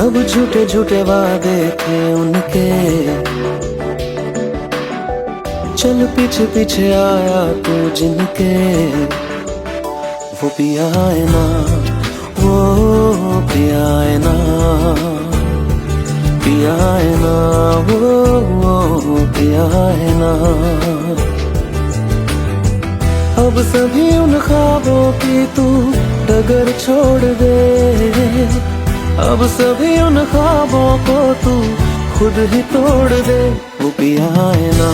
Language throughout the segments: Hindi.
सब झूठे झूठे वादे थे उनके, चल पीछे पीछे आया तू जिनके। वो पिया है ना, वो पिया है ना, पिया है ना, वो पिया है ना। अब सभी उन ख्वाबों की तू डगर छोड़ दे, अब सभी उन ख्वाबों को तू खुद ही तोड़ दे। वो पिया है ना,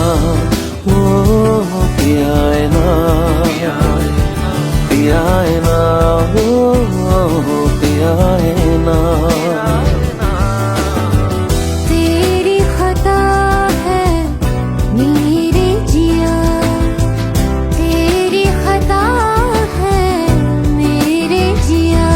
वो पिया है ना, पिया है ना, वो पिया है ना। तेरी खता है मेरे जिया, तेरी खता है मेरे जिया।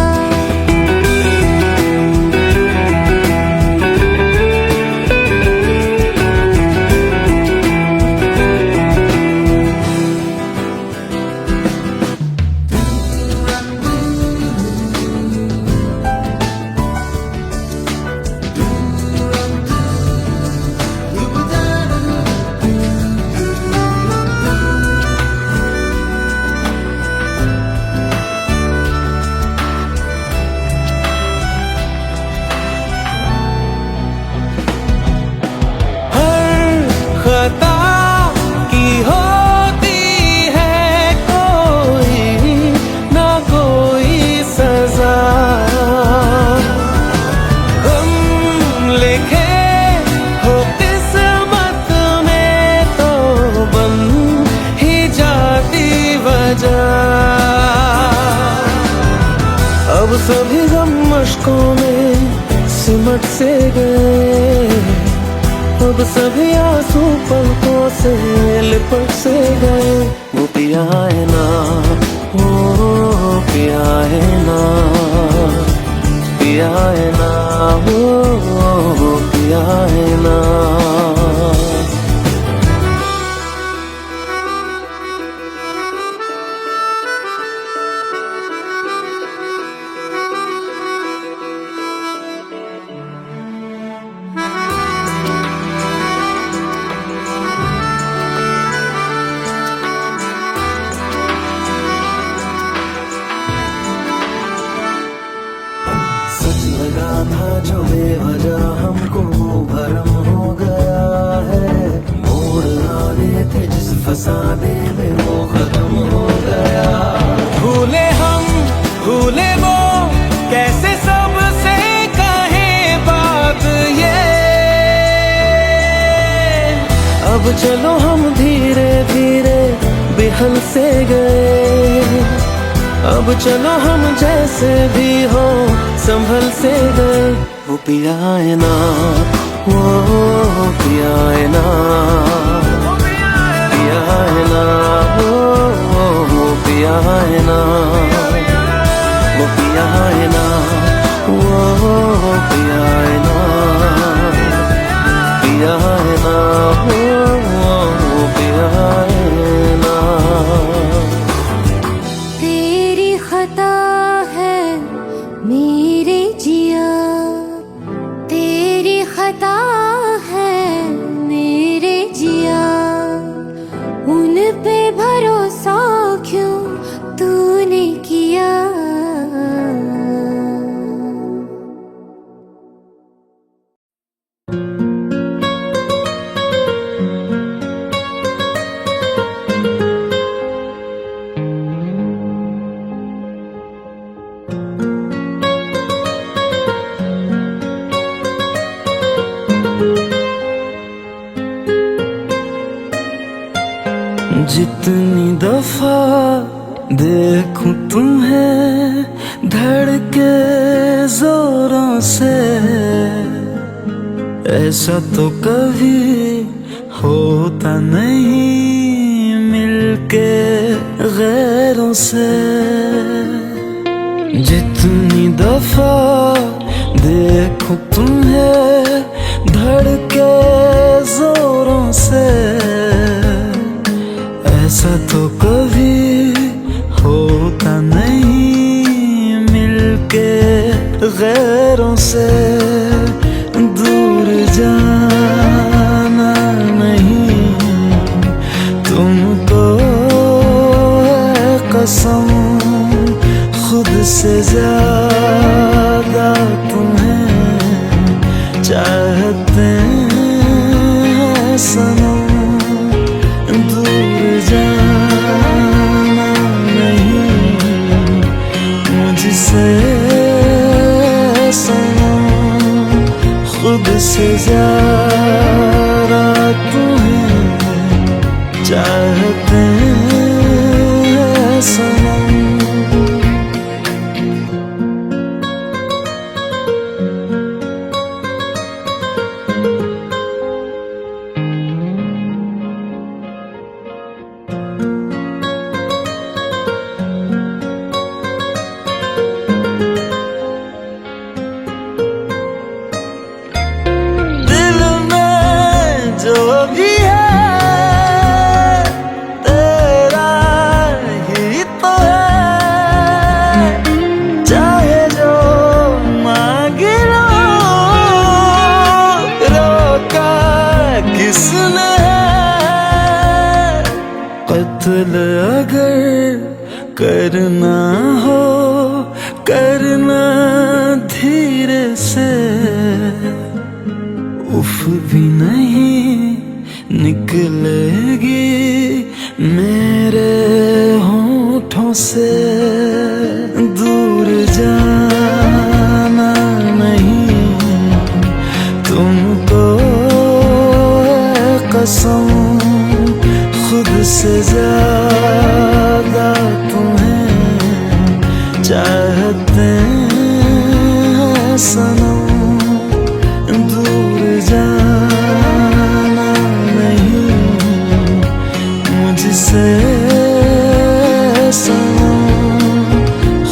खता की होती है कोई ना कोई सजा, हम लिखे हो किस्मत में तो बन ही जाती वजह। अब सभी गम मशकों में सिमट से गए, अब सभी आंसू पलकों से लिपट से गए। वो पिया है ना, वो पिया है ना, पिया है ना, वो पिया है ना। लगा था जो बेवजह हमको वो भरम हो गया है, मोड़ आने थे जिस फसाने में वो खत्म हो गया। भूले हम भूले वो कैसे सबसे कहे बात ये, अब चलो हम धीरे धीरे बिहल से गए, अब चलो हम जैसे भी हो संभल से गए। वो पिया है ना, वो पिया है ना, पिया है ना, वो पिया है ना, वो पिया है ना, वो पिया है ना, पिया है ना, वो पिया है ना। तेरी खता है मेरे जिया, तेरी खता है मेरे जिया। उन पे भरोसा क्यों तूने किया। जितनी दफा देखूं तुम्हें धड़के जोरों से, ऐसा तो कभी होता नहीं मिलके गैरों से। जितनी दफा देखूं तुम्हें धड़के जोरों से, ऐसा तो कभी होता नहीं मिलके गैरों से। कसम खुद से ज्यादा तुम्हें चाहते हैं सनम। दूर जाना नहीं मुझसे सनम, खुद से ज्यादा तुम्हें चाहते हैं सनम। दिल में जो भी है तेरा ही तो है, चाहे जो मांगे लो, रोका किसने है। कत्ल अगर करना हो करना धीरे से, उफ भी नहीं निकलेगी मेरे होठों से। दूर जाना नहीं तुमको कसम, खुद से ज्यादा तुम्हें चाहते हैं सनम। दूर जाना नहीं मुझसे सनम,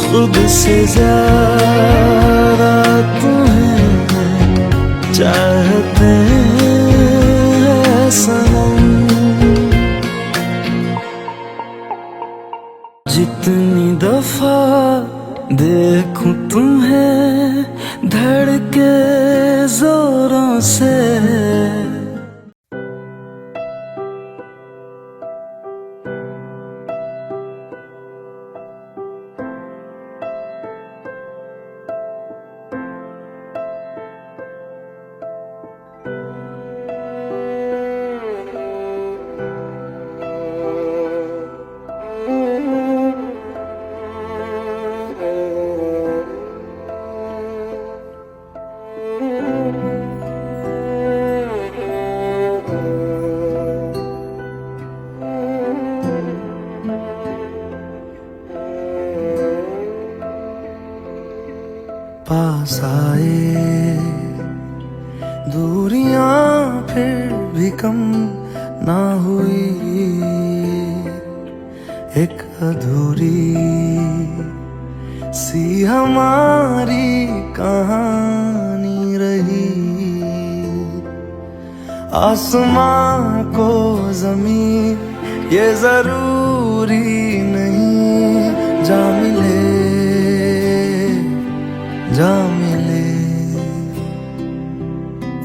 खुद से ज्यादा तुम्हें चाहते हैं सनम। जितनी दफा देखूं तुम्हें धड़के जोरों से, पास आए दूरियां फिर भी कम ना हुई, एक अधूरी सी हमारी कहानी रही। आसमां को जमीन ये जरूरी नहीं, जा मिले जा मिले।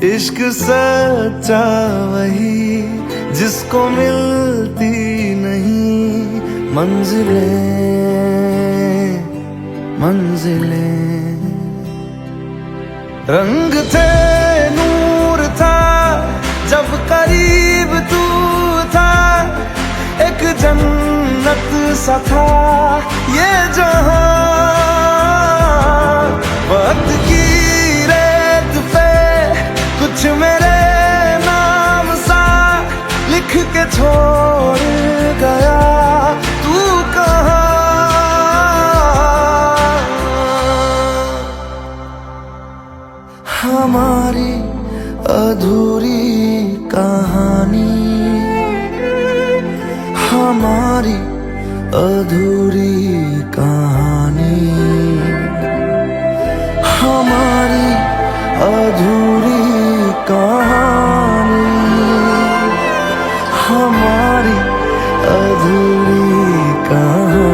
इश्क सच्चा वही जिसको मिलती नहीं मंजिलें मंजिलें। रंग थे नूर था जब करीब तू था, एक जन्नत सा था ये जहां। वक्त की रेत पे कुछ मेरे नाम सा लिख के छोड़ गया, तू कहाँ। हमारी अधूरी कहानी, हमारी अधूरी कहानी, हमारी अधूरी कहानी, हमारी अधूरी कहानी।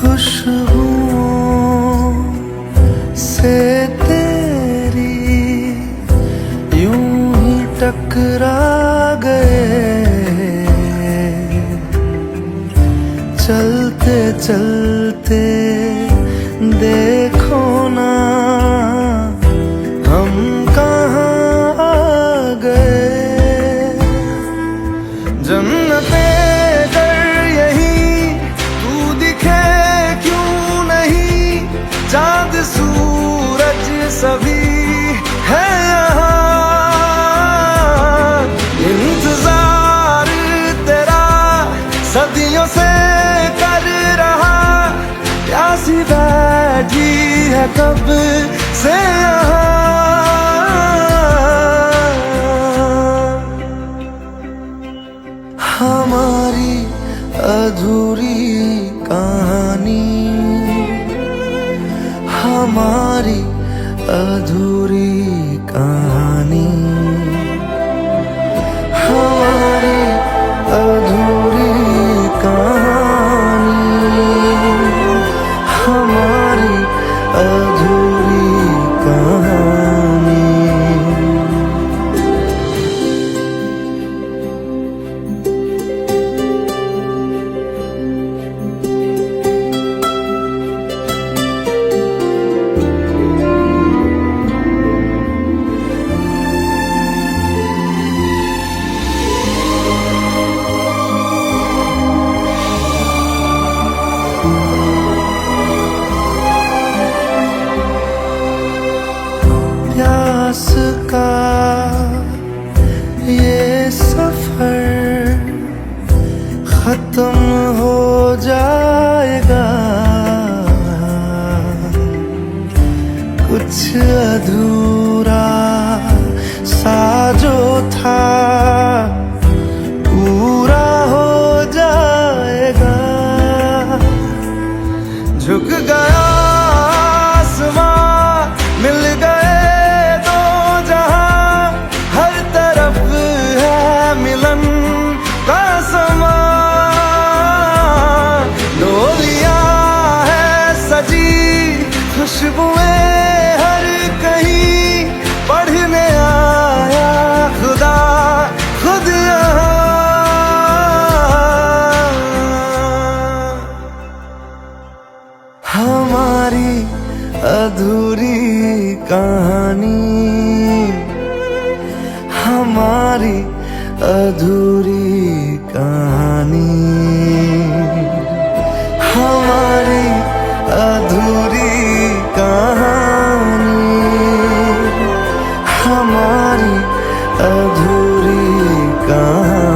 खुशबुओं से तेरी यूं ही टकरा गए, चलते चलते देखो ना हम कहाँ आ गए। जन्नते अगर यही तू दिखे क्यों नहीं, चांद सूरज सभी है यहाँ। इंतजार तेरा सदियों से कर रहा, प्यासी बैठी है कब से यहाँ। हमारी अधूरी कहानी, हमारी अधूरी कहानी, हमारी अधूरी कहानी, हमारी अधूरी कहानी। प्यास का ये सफर खत्म हो जाएगा, कुछ अधूरा सा जो था पूरा हो जाएगा। झुक गया आसमां, मिल गए दो जहां, हर तरफ है मिलन का समा। डोलियां है सजी, खुशबुएं हर कहीं, पढ़ने आया खुदा खुद यहाँ। हमारी अधूरी कहानी, हमारी अधूरी कहानी, हमारी अधूरी कहानी, हमारी अधूरी कहानी।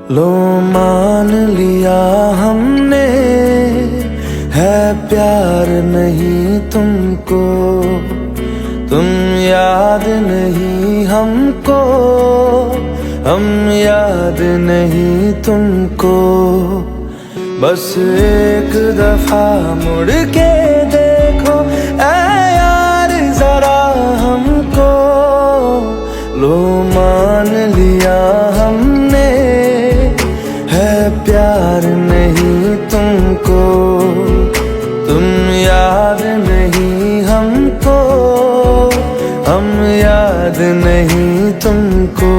लो मान लिया हमने है प्यार नहीं तुमको, तुम याद नहीं हमको, हम याद नहीं तुमको। बस एक दफा मुड़ के देखो ऐ यार जरा हमको। लो मान तुमको।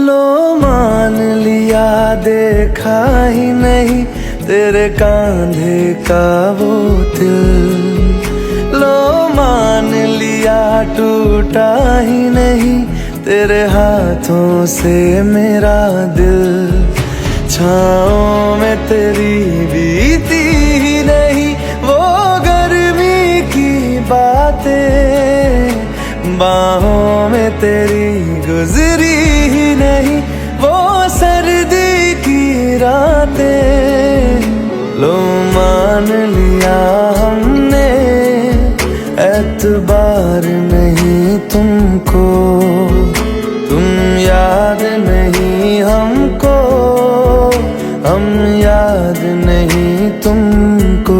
लो मान लिया देखा ही नहीं तेरे कांधे का वो दिल। लो मान लिया टूटा ही नहीं तेरे हाथों से मेरा दिल। छाँव में तेरी बीती ही नहीं वो गर्मी की बातें। बाहों में तेरी गुजरी ही नहीं वो सर्दी की रातें। लो मान लिया हमने एतबार नहीं तुमको। तुम याद नहीं हमको, हम याद नहीं तुमको।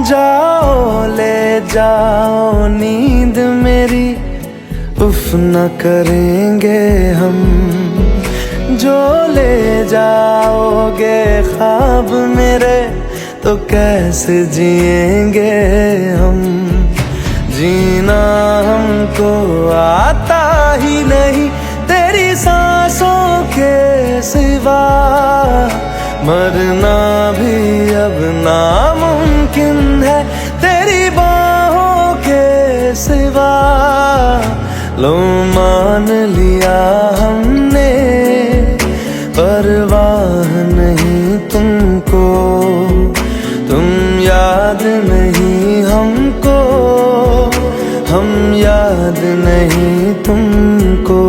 जाओ ले जाओ नींद मेरी, उफ न करेंगे हम। जो ले जाओगे ख्वाब मेरे तो कैसे जिएंगे हम। जीना हमको आता ही नहीं तेरी सांसों के सिवा। मरना भी अब नामुमकिन है तेरी बाहों के सिवा। लो मान लिया हमने परवाह नहीं तुमको। तुम याद नहीं हमको, हम याद नहीं तुमको।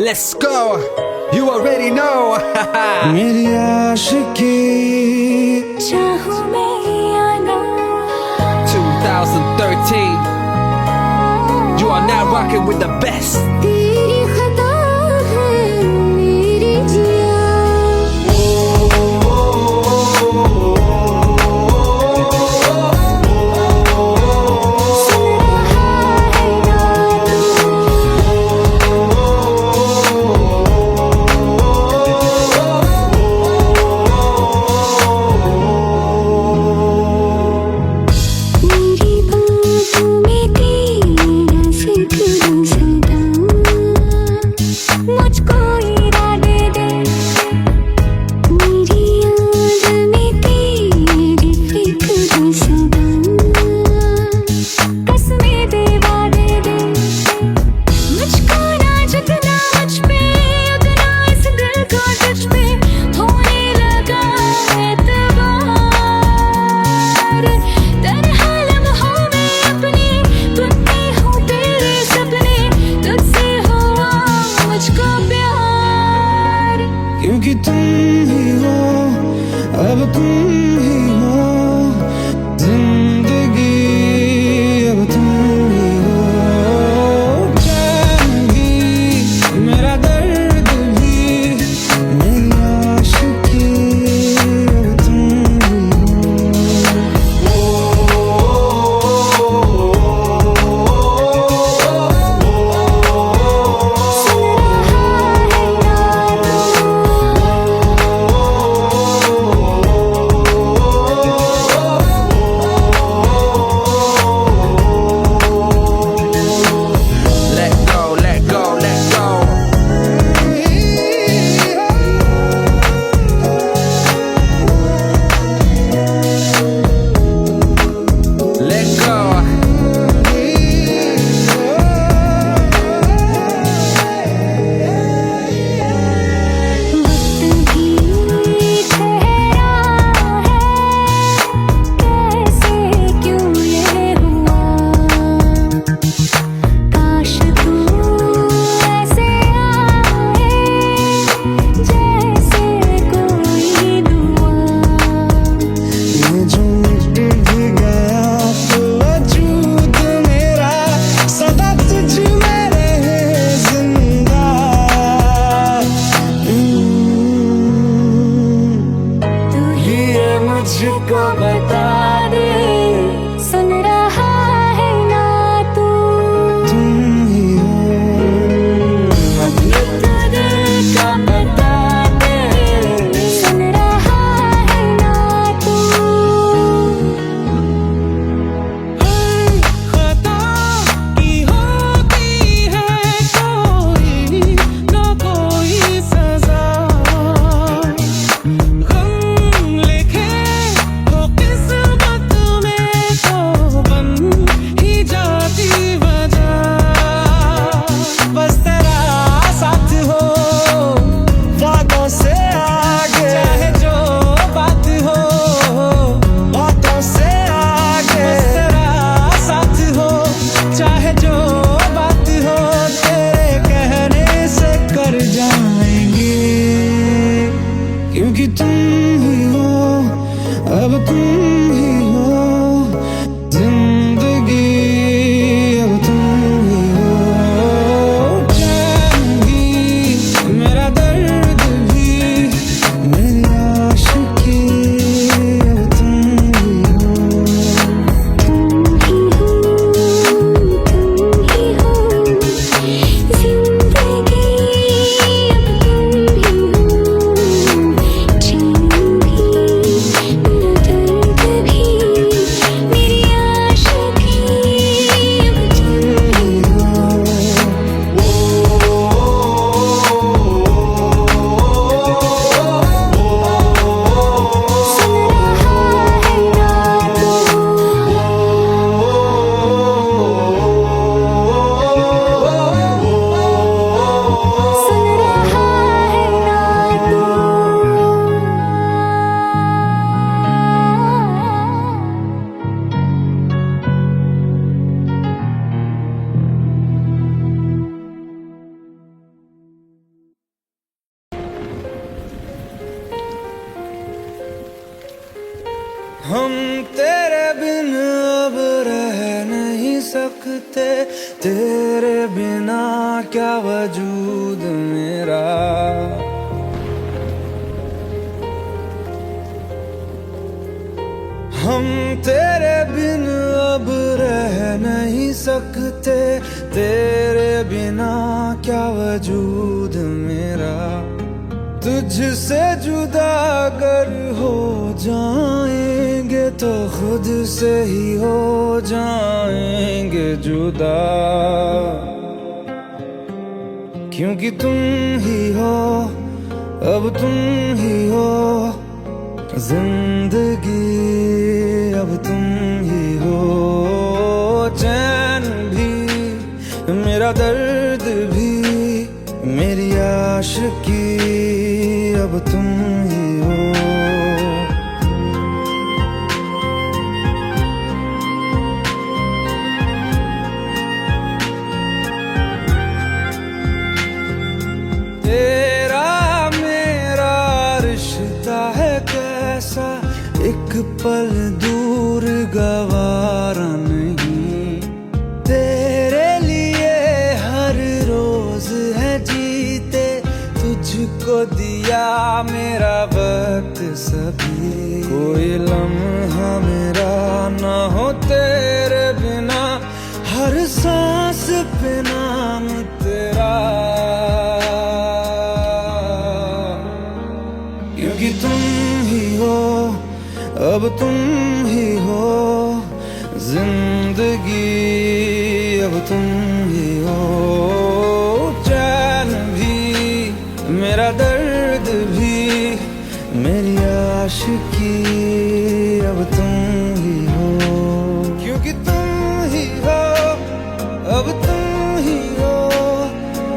Let's go. You already know. मेरी आशिकी चाहूं मैं या ना 2013. You are now rocking with the best. तेरी खता है मेरी जिया क्योंकि तुम ही हो अब तुम ही हो जिंदगी अब तुम ही हो चैन भी मेरा दर्द भी मेरी आशिकी अब तुम Let go, let go, let go. Let go. वक्त भी ठहरा है कैसे क्यों ये हुआ काश तू ऐसे आए जैसे कोई दुआ ये जो मिट भी गया तो वजूद मेरा सदा तुझ में रहे जिंदा तू ही ये मुझको बता दे सुन रहा है ना तू तुम ही हो ये तो दिल का बता दे सुन रहा है ना तू खता की होती है कोई ना कोई सजा गम लिखे हो किस्मत हम तेरे बिन अब रह नहीं सकते, तेरे बिना क्या वजूद मेरा। हम तेरे बिन अब रह नहीं सकते, तेरे बिना क्या वजूद मेरा। तुझसे जुदा अगर हो जाएंगे तो खुद से ही हो जाएंगे जुदा, क्योंकि तुम ही हो, अब तुम ही हो जिंदगी, अब तुम ही हो। चैन भी मेरा दर्द भी मेरी आशिकी, अब तुम ही हो। तेरा मेरा रिश्ता है कैसा, एक पल दूर गवारा नहीं। तेरे लिए हर रोज है जीते, तुझको दिया मेरा वक्त सभी। कोई लम्हा मेरा ना हो तेरे बिना, हर सांस पे नाम तेरा, क्योंकि तुम ही हो, अब तुम ही हो जिंदगी, अब तुम ही हो। चैन भी मेरा दर्द भी मेरी आशिकी, अब तुम ही हो, क्योंकि तुम ही हो, अब तुम ही हो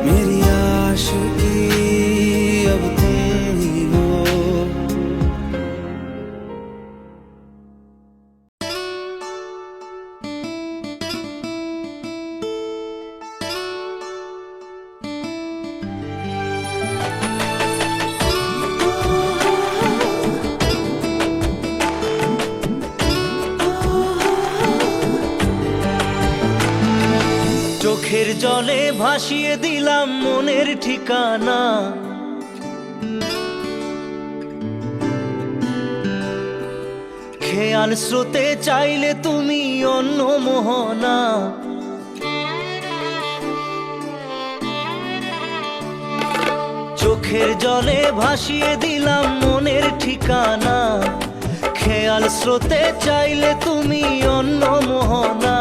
मेरी आशिकी, अब तुम ही हो। চোখের জলে ভাসিয়ে দিলাম মনের ঠিকানা, খেয়াল স্রোতে চাইলে তুমি অন্য মোহনা। চোখের জলে ভাসিয়ে দিলাম মনের ঠিকানা, খেয়াল স্রোতে চাইলে তুমি অন্য মোহনা।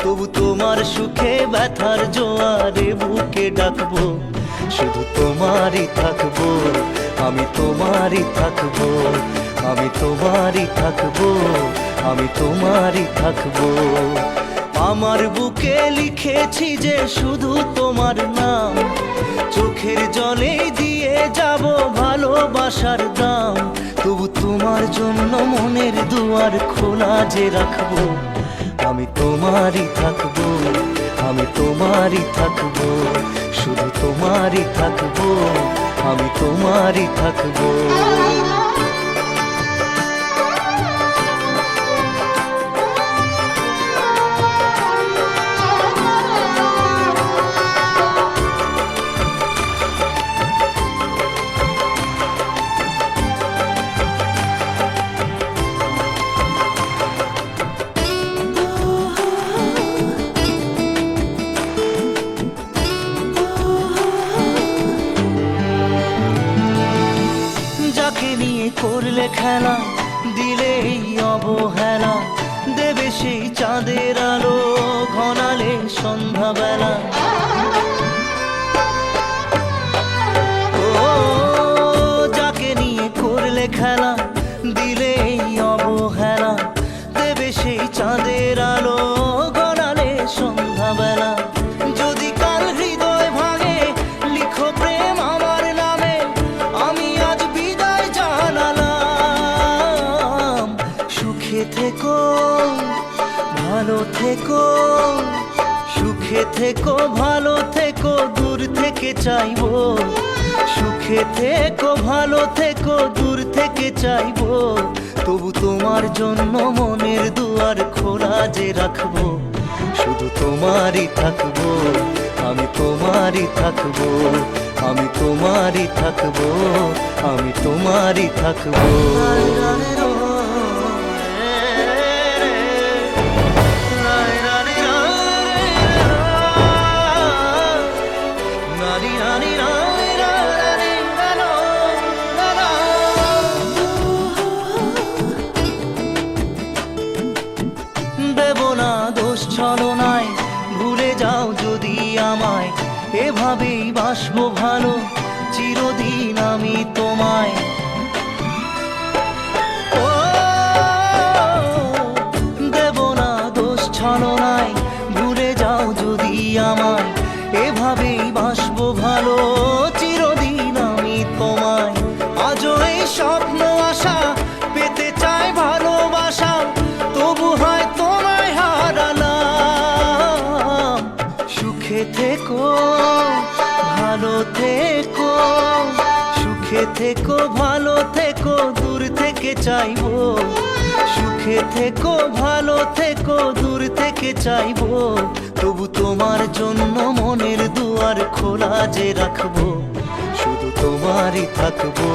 তবু তোমার সুখে ব্যথার জোয়ারে বুকে ডাকবো, শুধু তোমারই থাকবো, আমি তোমারই থাকবো, আমি তোমারই থাকবো, আমি তোমারই থাকবো। আমার বুকে লিখেছি যে শুধু তোমার নাম, চোখের জলে দিয়ে যাব ভালোবাসার দাম। তবু তোমার জন্য মনের দুয়ার খোলা যে রাখবো, আমি তোমারই থাকবো, আমি তোমারই থাকবো, শুধু তোমারই থাকবো, আমি তোমারই থাকবো। যাকে নিয়ে করলে খেলা, দিলে এই অবহেলা, দেবে সেই চাঁদের আলো ঘনালে সন্ধ্যাবেলা। ও যাকে নিয়ে করলে খেলা, দিলে এই অবহেলা, দেবে সেই চাঁদের আলো ঘনালে সন্ধ্যাবেলা। যদি কাল হৃদয় ভাঙে লিখো প্রেম আমার নামে, আমি আজ বিদায় জানালাম। সুখে থেকো, ভালো থেকো, সুখে থেকো, ভালো থেকো, দূর থেকে চাইবো। সুখে থেকো, ভালো থেকো, দূর থেকে চাইবো। তবু তোমার জন্য মনের দুয়ার খোলা যে রাখবো, শুধু তোমারই থাকবো, আমি তোমারই থাকবো, আমি তোমারই থাকবো, আমি তোমারই থাকবো। দেব না দোষ ছলনায়, ভুলে যাও যদি আমায়, এভাবেই বাসবো ভালো চিরদিন আমি তোমায়। ও দেব না দোষ ছলনায়, ভুলে যাও যদি আমায়, এভাবেই বাসবো ভালো চিরদিন আমি তোমায়। আজও এই স্বপ্ন আশা পেতে চাই ভালোবাসা, তবু হয় তোমায় হারালাম। সুখে থেকো ভালো থেকো, সুখে থেকো ভালো থেকো, দূর থেকে চাইবো। সুখে থেকো ভালো থেকো, দূর থেকে চাইবো, তবু তোমার জন্য মনের দুয়ার খোলা যে রাখবো, শুধু তোমারই থাকবো,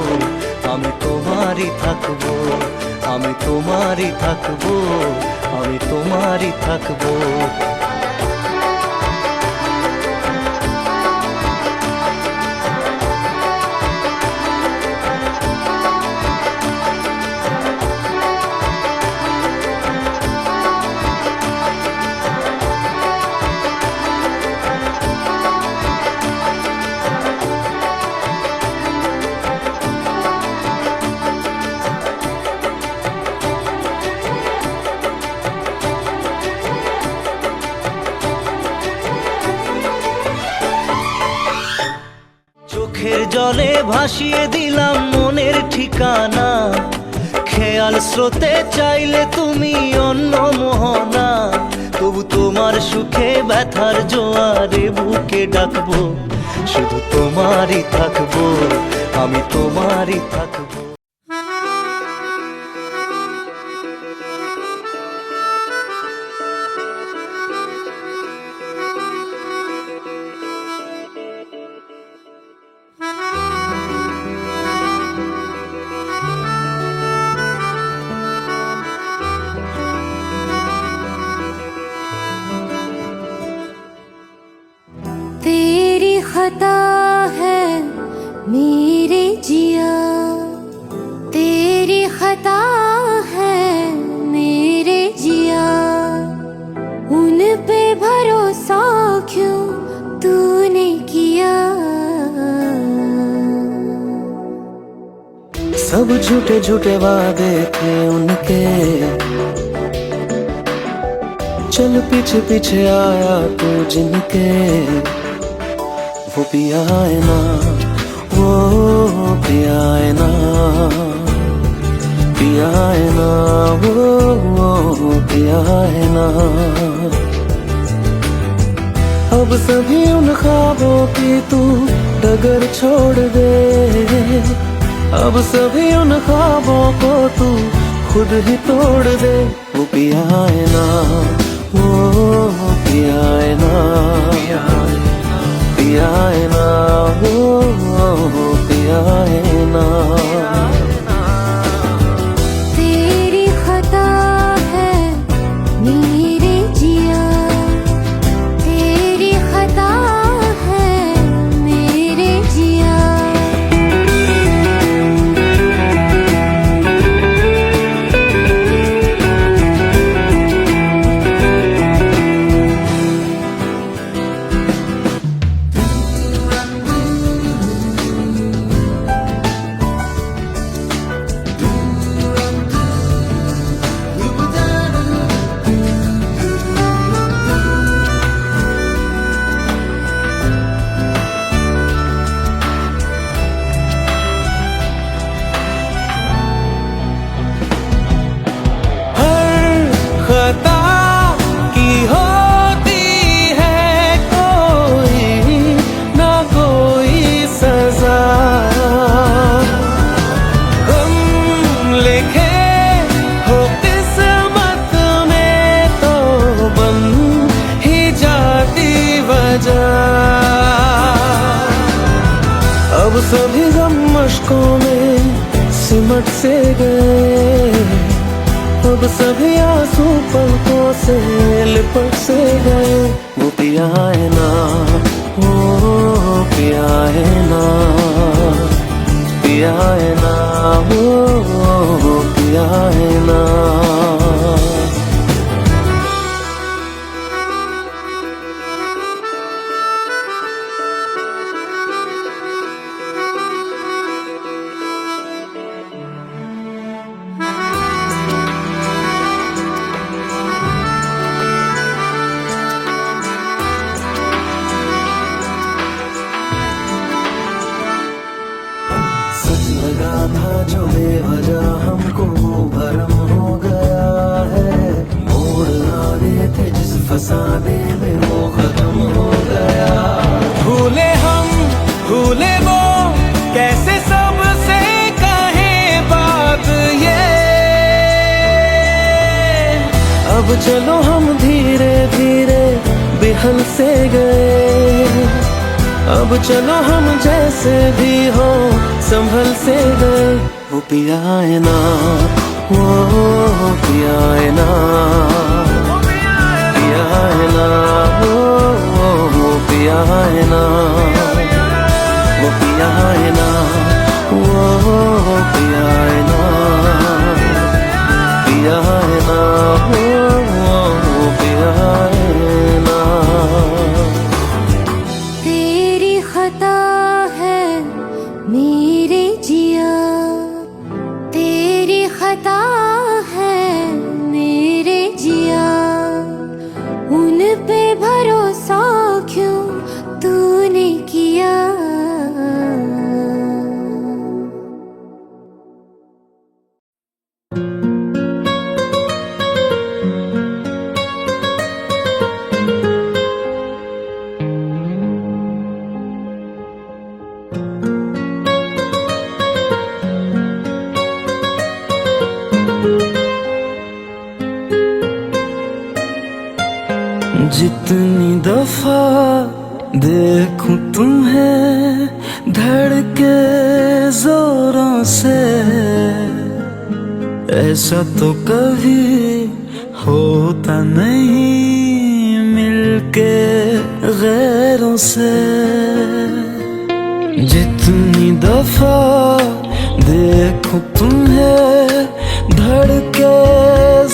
আমি তোমারই থাকবো, আমি তোমারই থাকবো, আমি তোমারই থাকবো। চোখের জলে ভাসিয়ে দিলাম মনের ঠিকানা, খেয়াল স্রোতে চাইলে তুমি অন্য মোহনা, তবু তোমার সুখে ব্যথার জোয়ারে বুকে ডাকবো, শুধু তোমারই থাকবো, আমি তোমারই থাকবো। तेरी खता है मेरे जिया, तेरी खता है मेरे जिया, उन पे भरोसा क्यों तूने किया। सब झूठे झूठे वादे थे उनके, चल पीछे पीछे आया तू जिनके, वो पिया है ना, वो पिया है ना, पिया है ना, वो पिया है ना। अब सभी उन ख्वाबों की तू डगर छोड़ दे, अब सभी उन ख्वाबों को तू खुद ही तोड़ दे। वो पिया है ना, वो पिया है ना, पिया है ना, वो पिया है ना। तेरी खता है मेरे जिया, तेरी खता है मेरे जिया। अश्कों में सिमट से गए, अब सभी आंसू पलकों से लिपट से गए। वो पिया है ना, वो पिया है ना, पिया है ना, वो पिया है ना। सच लगा था जो बेवजह हमको भरम हो गया है। मोड़ आने थे जिस फसाने में वो खत्म हो गया। भूले हम भूले वो, कैसे सबसे कहे बात ये। अब चलो हम धीरे धीरे बिहल से गए, अब चलो हम जैसे भी हो संभल से गए। वो पिया है ना, वो पिया है ना, पिया है ना, वो पिया है ना, वो पिया है ना, वो पिया है ना, पिया है ना, वो पिया है ना। तेरी खता है मेरे जिया, तेरी खता है मेरे जिया। उन पे भरोसा क्यों तूने किया। जितनी दफा देखूं तुम्हें धड़के जोरों से, ऐसा तो कभी होता नहीं मिलके गैरों से। जितनी दफा देखूं तुम्हें धड़के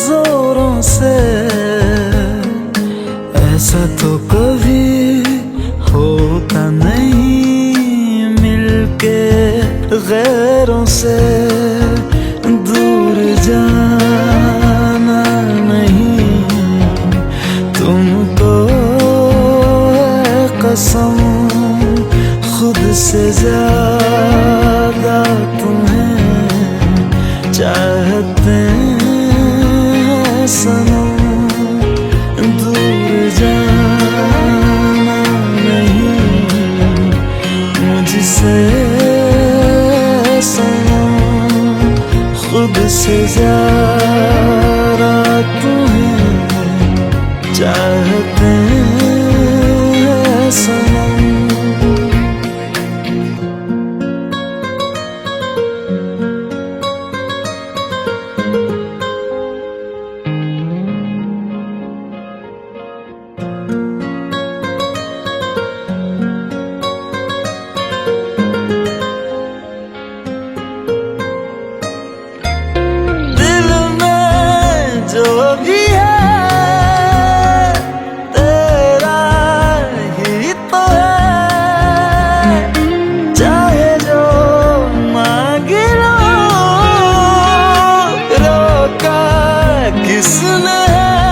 जोरों से, ऐसा तो कभी होता नहीं मिलके गैरों से। दूर जाना नहीं तुमको है कसम, खुद से ज्यादा तुम्हें चाहते हैं सनम। दूर जाना नहीं मुझसे सनम, खुद से ज्यादा तुम्हें चाहते हैं सनम। जो भी है तेरा ही तो है, चाहे जो मांग लो, रोका किसने है।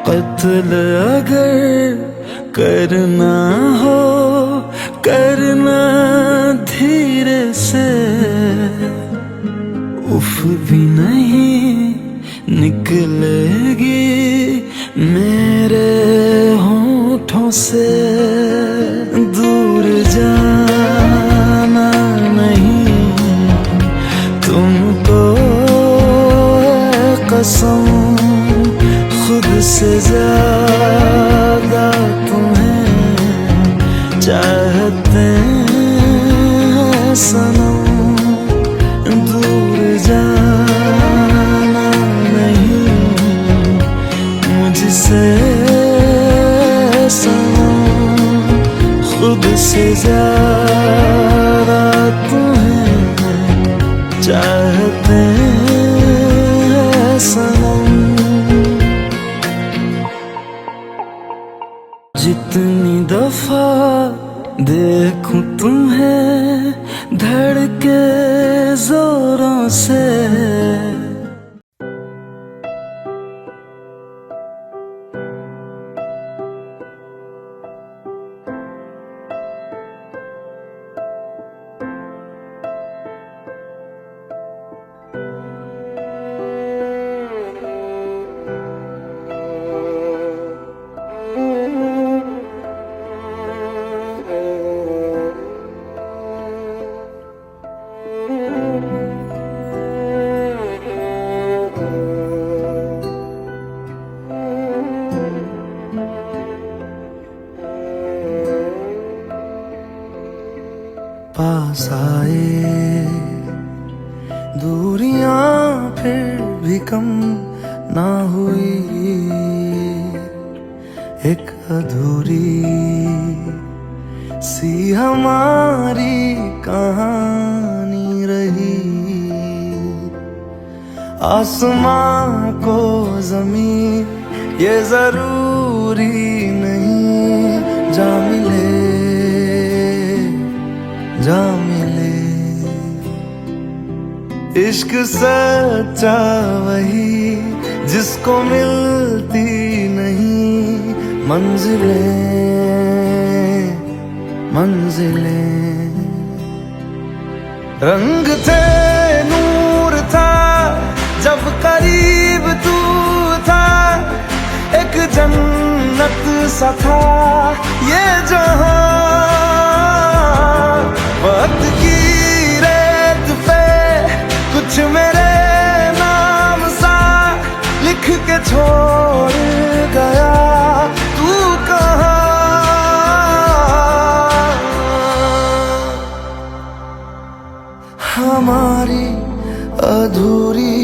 कत्ल अगर करना हो करना धीरे से, उफ भी नहीं निकलेगी मेरे होठों से। दूर जाना नहीं तुमको है कसम, खुद से ज्यादा तुम्हें चाहते हैं सनम दूर जाना नहीं मुझसे सनम, खुद से ज्यादा तुम्हें चाहते हैं सनम। जितनी दफा देखूं तुम्हें धड़के जोरों से, पास आए दूरियां फिर भी कम ना हुई, एक अधूरी सी हमारी कहानी रही। आसमां को जमीन ये जरूरी नहीं, जा मिले जा मिले। इश्क सच्चा वही जिसको मिलती नहीं मंजिलें मंजिलें। रंग थे नूर था जब करीब तू था, एक जन्नत सा था ये जहां। वक्त की रेत पे कुछ मेरे नाम सा लिख के छोड़ गया, तू कहाँ? हमारी अधूरी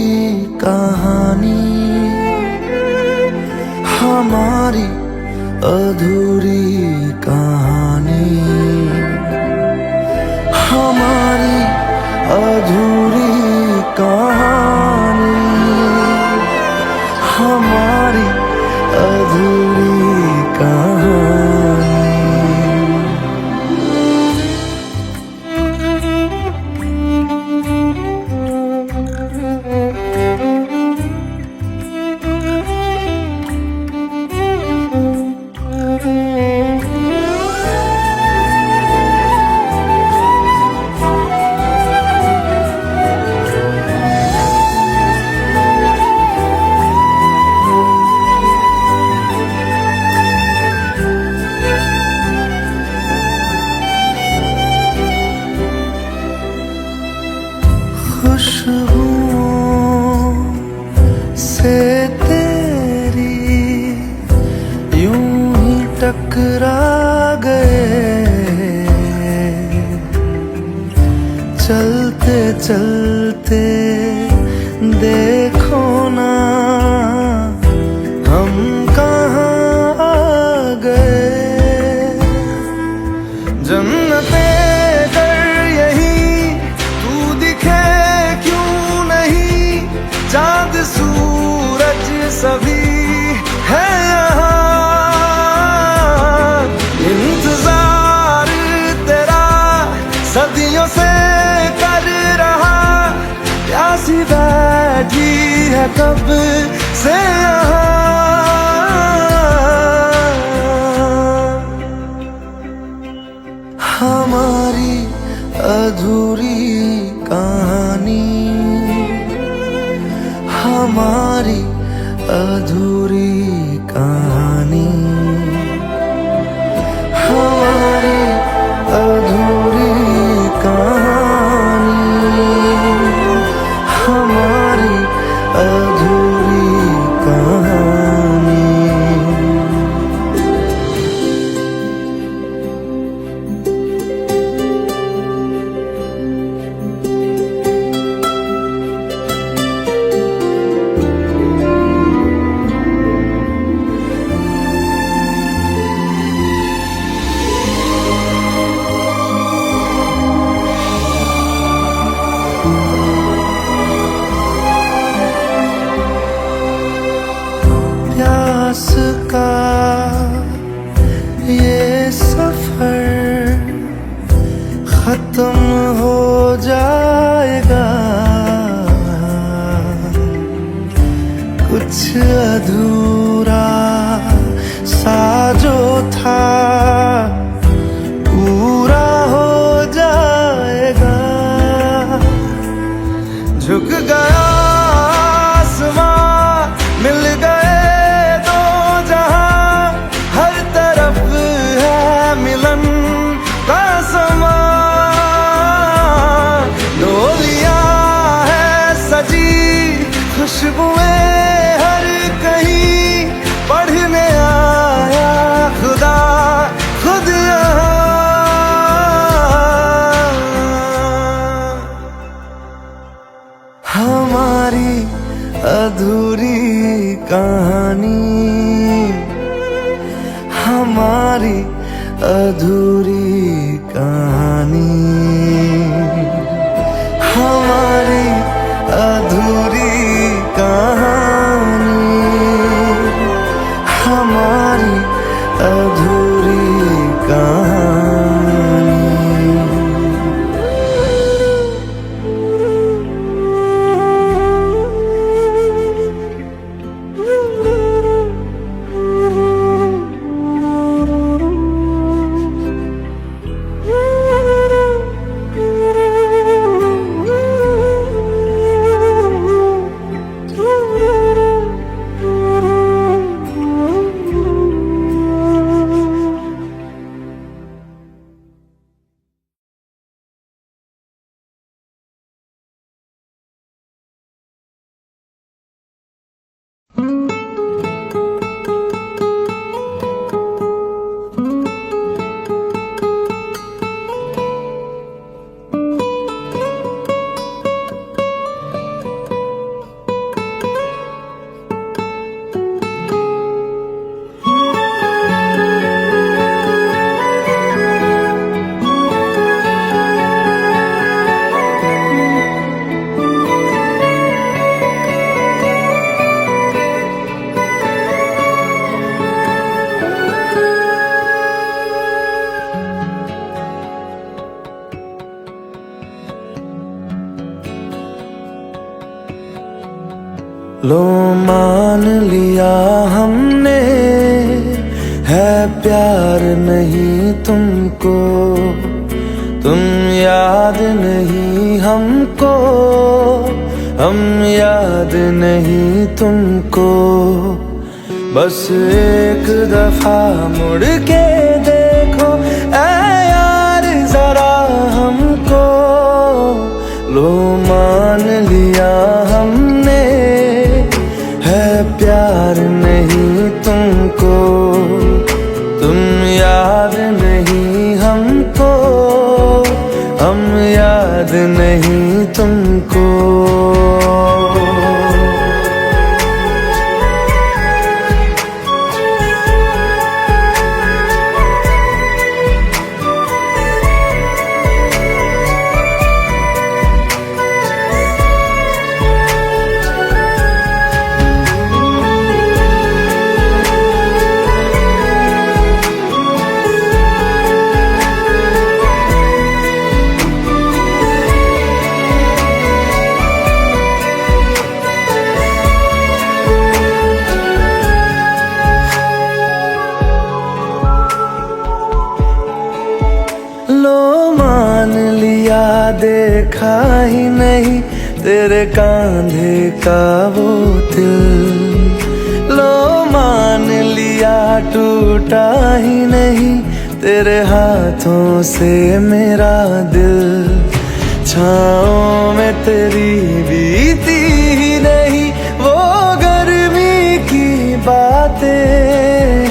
कहानी, हमारी अधूरी कहानी, हमारी अधूरी कहानी, हमारी अधूरी कहानी। खुशबुओं से तेरी यूं ही टकरा गए, चलते चलते देखो ना हम कहाँ आ गए। जन्नते कर यही तू दिखे क्यों नहीं, चांद सूरज सभी है यहाँ। इंतजार तेरा सदियों से कर रहा, प्यासी बैठी है कब से यहाँ। हमारी अधूरी कहानी, हमारी अधूरी कहानी, हमारी अधूरी कहानी, हमारी अधूरी कहानी। गया आसमां, मिल गए दो जहां, हर तरफ है मिलन का समा। डोलियां है सजी, खुशबुएं हर कहीं, पढ़ने आया खुदा खुद यहाँ। हमारी अधूरी कहानी, हमारी अधूरी कहानी, हमारी अधूरी कहानी, हमारी अधूरी कहानी। लो मान लिया हमने, है प्यार नहीं तुमको, तुम याद नहीं हमको, हम याद नहीं तुमको। बस एक दफा मुड़ के देखो ऐ यार जरा हमको। लो मान लिया हमने, है प्यार नहीं तुमको, तुम याद नहीं हमको, हम याद नहीं तुमको। देखा ही नहीं तेरे कांधे का वो दिल, लो मान लिया टूटा ही नहीं तेरे हाथों से मेरा दिल। छाँव में तेरी बीती ही नहीं वो गर्मी की बातें,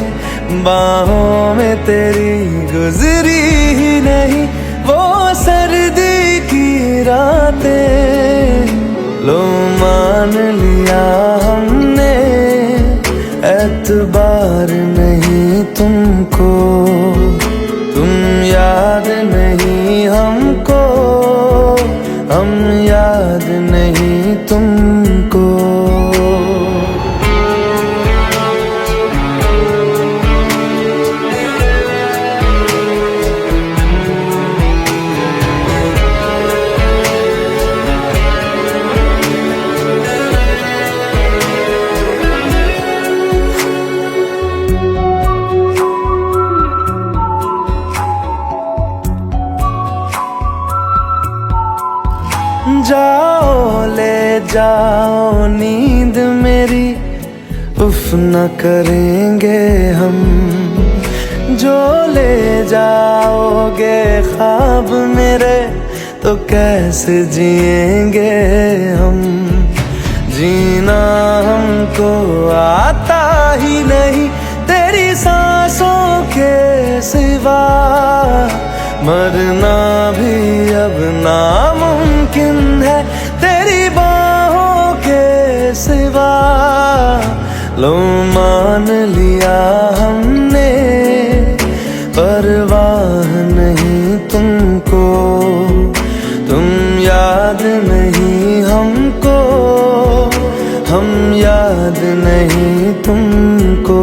बाहों में तेरी गुजरी ही नहीं वो सर्दी की रातें। लो मान लिया हमने, एतबार नहीं तुमको, तुम याद नहीं हमको, हम याद नहीं तुमको। जाओ ले जाओ नींद मेरी, उफ न करेंगे हम। जो ले जाओगे ख्वाब मेरे, तो कैसे जिएंगे हम। जीना हमको आता ही नहीं तेरी सांसों के सिवा, मरना भी अब नामुमकिन है तेरी बाहों के सिवा। लो मान लिया हमने, परवाह नहीं तुमको, तुम याद नहीं हमको, हम याद नहीं तुमको।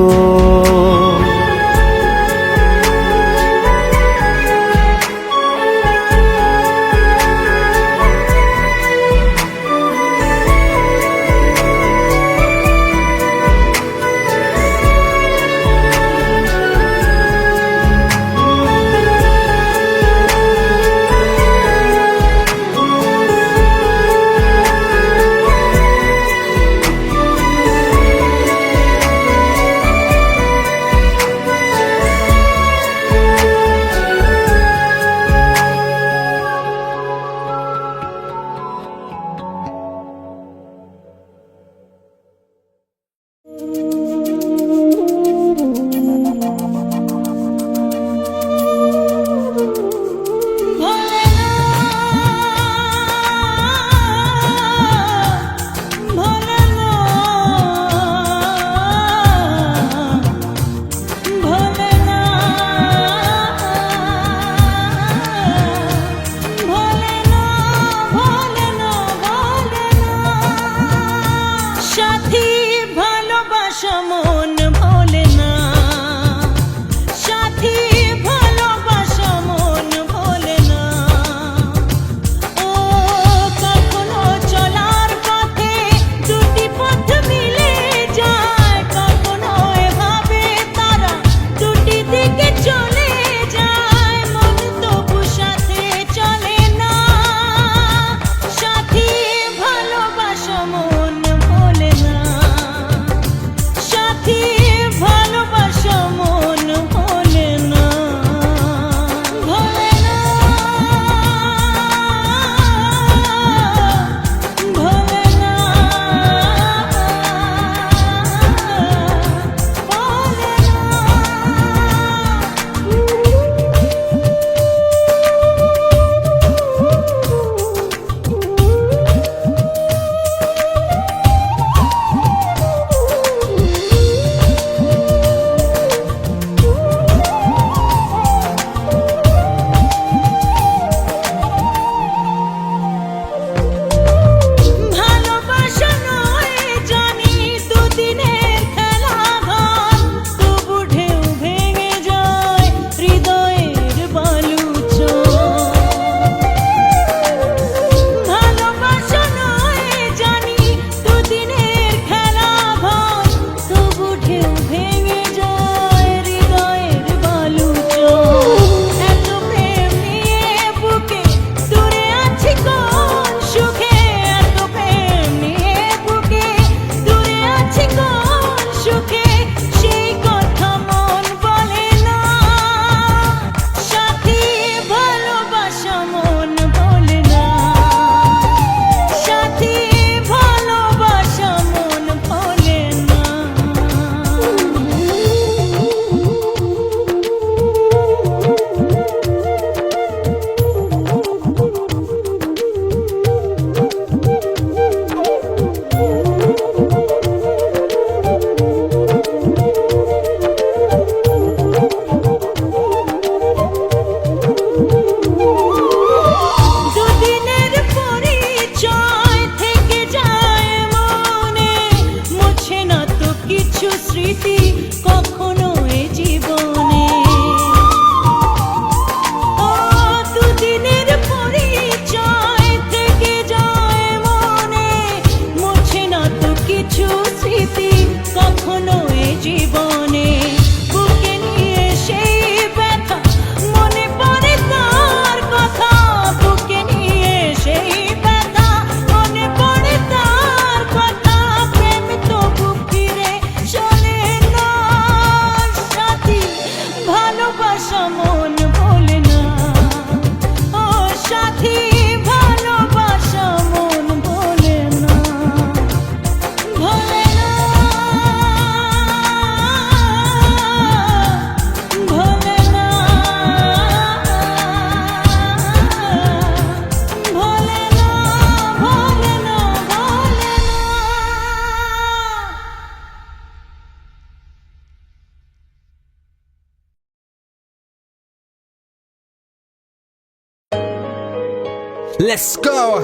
Let's go.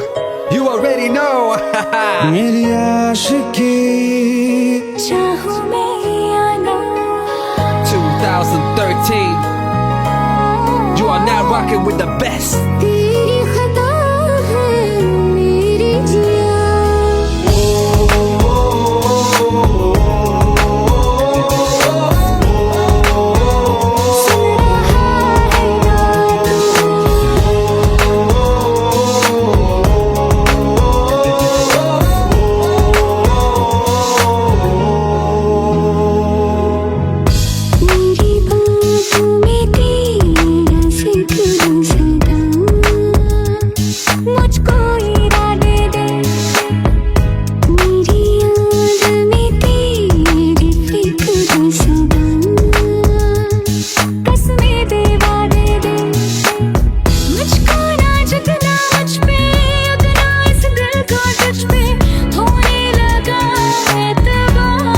You already know. मेरी आशिकी चाहूं मैं या ना 2013. You are now rocking with the best. तेरी खता है मेरी जिया सुन रहा है ना मेरी बातों में तेरा जिक्र सदा मुझको इरादे दे मेरी याद में तेरी फिक्र सदा कसमें दे वादे दे मुझको ना झुकना मुझ पे उतना इस दिल को तुझ पे होने लगा एतबार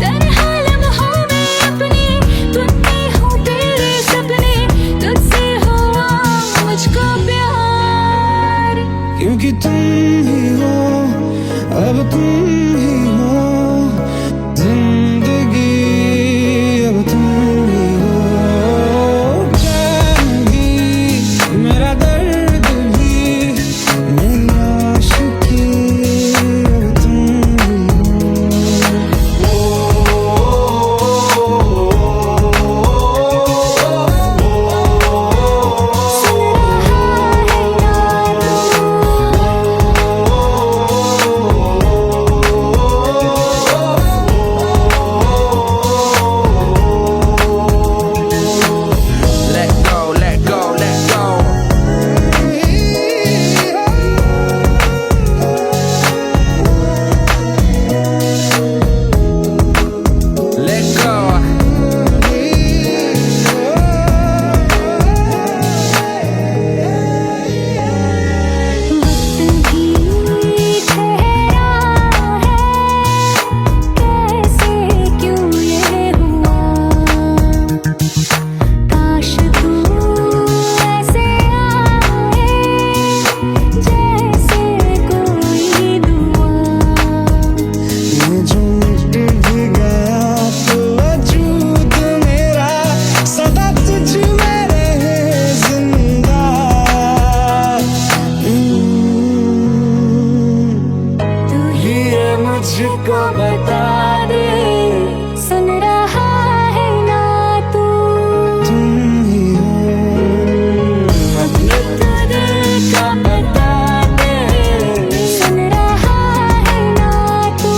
तन्हा लम्हों में अपने तुमने हो तेरे सपने तुझसे हुआ मुझको प्यार क्योंकि तुम ही हो, अब तुम ही हो जिंदगी, अब तुम ही हो चैन भी, मेरा दर्द भी, मेरी आशिकी, अब तुम ही हो। सुन रहा है ना Let go, let go, let go. Let go. वक्त भी ठहरा है कैसे क्यों ये हुआ काश तू ऐसे आए जैसे कोई दुआ ये जो मिट भी गया तो वजूद मेरा सदा तुझ में रहे जिंदा। तू ही ये मुझको बता दे सुन रहा है ना तू तुम ही हो, ये तो दिल का बता दे सुन रहा है ना तू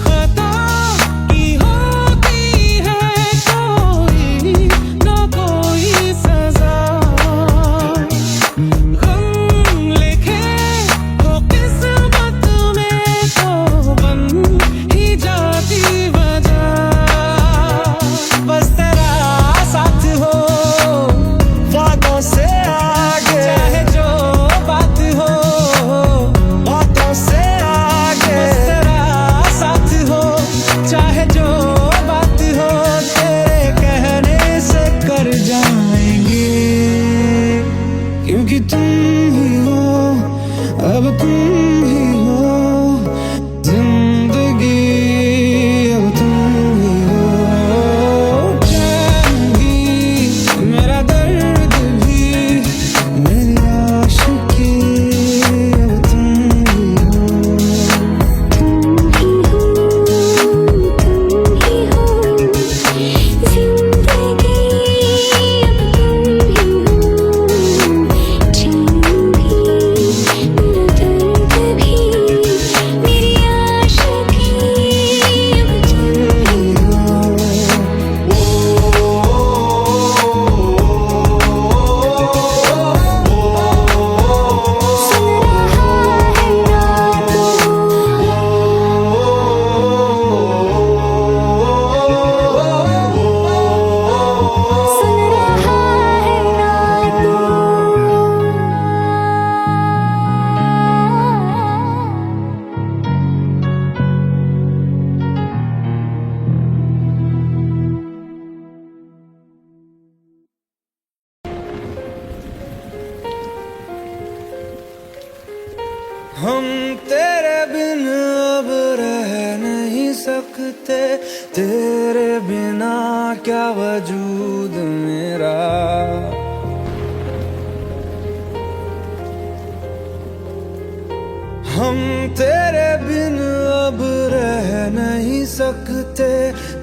खता की होती है कोई न कोई सजा, गम लिखे हो किस्मत हम तेरे बिन अब रह नहीं सकते, तेरे बिना क्या वजूद मेरा। हम तेरे बिन अब रह नहीं सकते,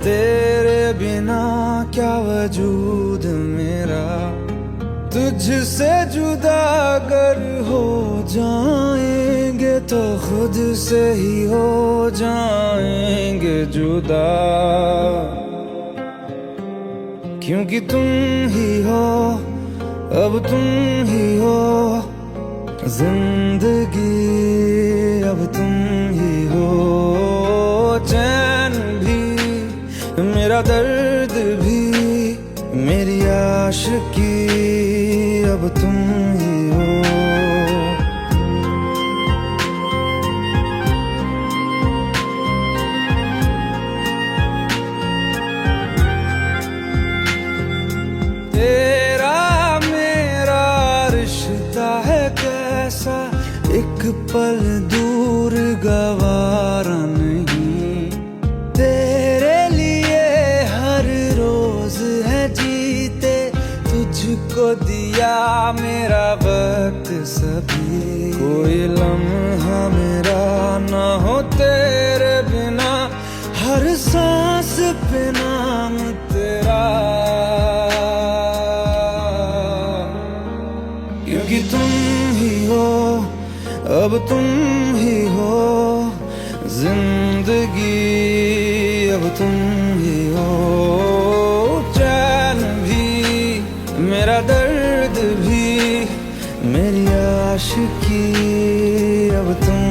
तेरे बिना क्या वजूद मेरा। तुझसे जुदा अगर हो जाएंगे तो खुद से ही हो जाएंगे जुदा, क्योंकि तुम ही हो, अब तुम ही हो जिंदगी, अब तुम ही हो। चैन भी मेरा दर्द भी मेरी आशिकी, अब तुम ही हो। तेरा मेरा रिश्ता है कैसा, एक पल दूर गवारा नहीं। तेरे लिए हर रोज है जीते, तुझको दिया मेरा वक्त सभी। कोई लम्हा मेरा ना हो तेरे बिना, हर सांस पे नाम तेरा, क्योंकि तुम ही हो, अब तुम ही हो जिंदगी, अब तुम ही हो। चैन भी मेरा दर्द भी मेरी आशिकी, अब तुम